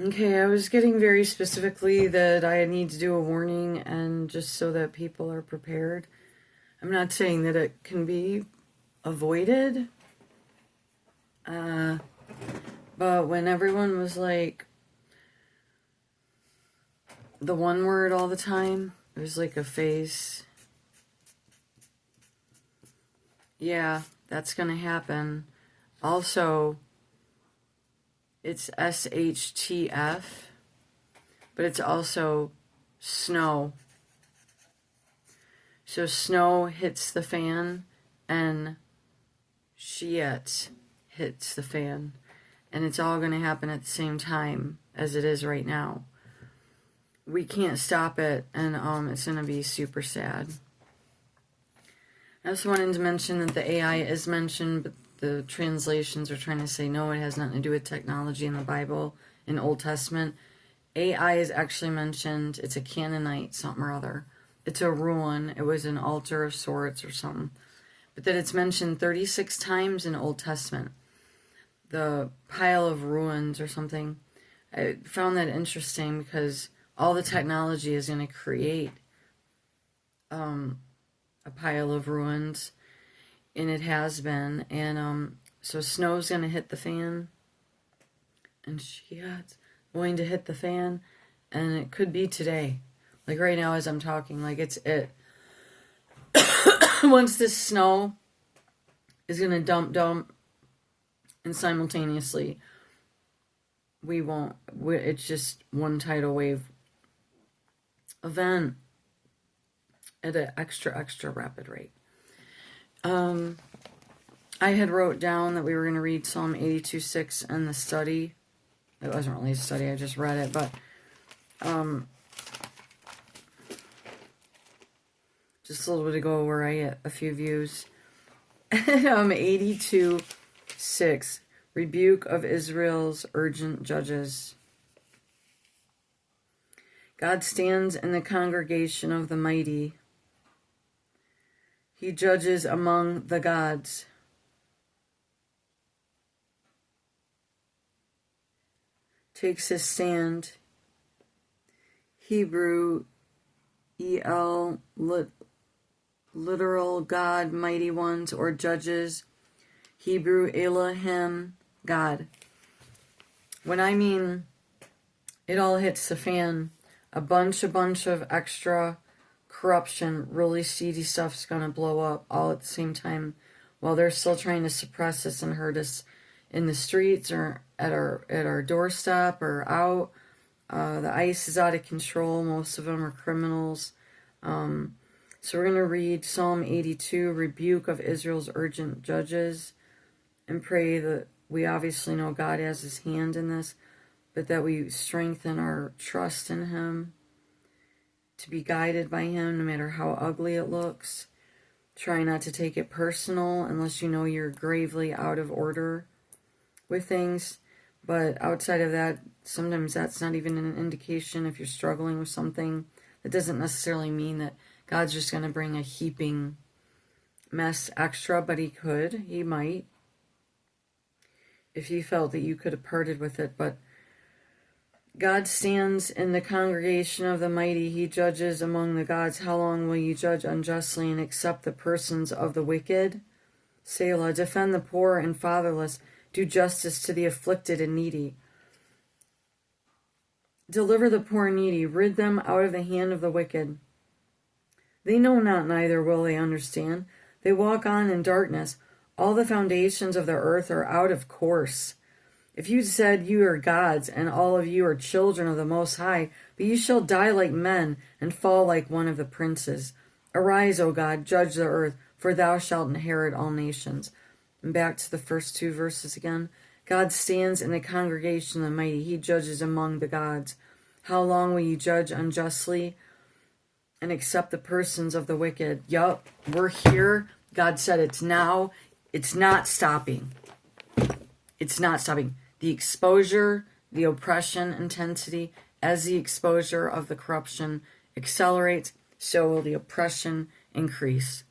Okay, I was getting very specifically that I need to do a warning and just so that people are prepared. I'm not saying that it can be avoided, uh, but when everyone was like the one word all the time, it was like a face. Yeah, that's gonna happen. Also, it's SHTF, but it's also snow. So snow hits the fan and shit hits the fan. And it's all going to happen at the same time as it is right now. We can't stop it, and it's going to be super sad. I also wanted to mention that the AI is mentioned, but the translations are trying to say no, it has nothing to do with technology in the Bible, in Old Testament. AI is actually mentioned. It's a Canaanite something or other. It's a ruin. It was an altar of sorts or something. But that it's mentioned 36 times in Old Testament. The pile of ruins or something. I found that interesting because all the technology is going to create a pile of ruins, and it has been. And so snow's going to hit the fan, and shit's going to hit the fan, and it could be today. Like right now as I'm talking, like it's it. Once this snow is going to dump, and simultaneously it's just one tidal wave event at an extra rapid rate. I had wrote down that we were going to read Psalm 82:6 in the study. It wasn't really a study, I just read it, but just a little bit ago where I get a few views. 82:6, rebuke of Israel's urgent judges. God stands in the congregation of the mighty. He judges among the gods. Takes his stand. Hebrew, El, literal God, mighty ones, or judges. Hebrew, Elohim, God. When I mean it all hits the fan, a bunch of extra corruption, really seedy stuff's gonna blow up all at the same time while they're still trying to suppress us and hurt us in the streets or at our doorstep or out. The ICE is out of control. Most of them are criminals. So we're going to read Psalm 82, rebuke of Israel's urgent judges, and pray that we obviously know God has his hand in this, but that we strengthen our trust in him, to be guided by him no matter how ugly it looks. Try not to take it personal unless you know you're gravely out of order with things. But outside of that, sometimes that's not even an indication if you're struggling with something. That doesn't necessarily mean that God's just going to bring a heaping mess extra, but he might, if he felt that you could have parted with it. But God stands in the congregation of the mighty. He judges among the gods. How long will you judge unjustly and accept the persons of the wicked? Selah, defend the poor and fatherless. Do justice to the afflicted and needy. Deliver the poor and needy. Rid them out of the hand of the wicked. They know not, neither will they understand. They walk on in darkness. All the foundations of the earth are out of course. If you said you are gods, and all of you are children of the Most High, but you shall die like men, and fall like one of the princes. Arise, O God, judge the earth, for thou shalt inherit all nations. And back to the first two verses again. God stands in the congregation of the mighty. He judges among the gods. How long will you judge unjustly and accept the persons of the wicked? Yup, we're here. God said it's now. It's not stopping. It's not stopping. The exposure, the oppression intensity, as the exposure of the corruption accelerates, so will the oppression increase.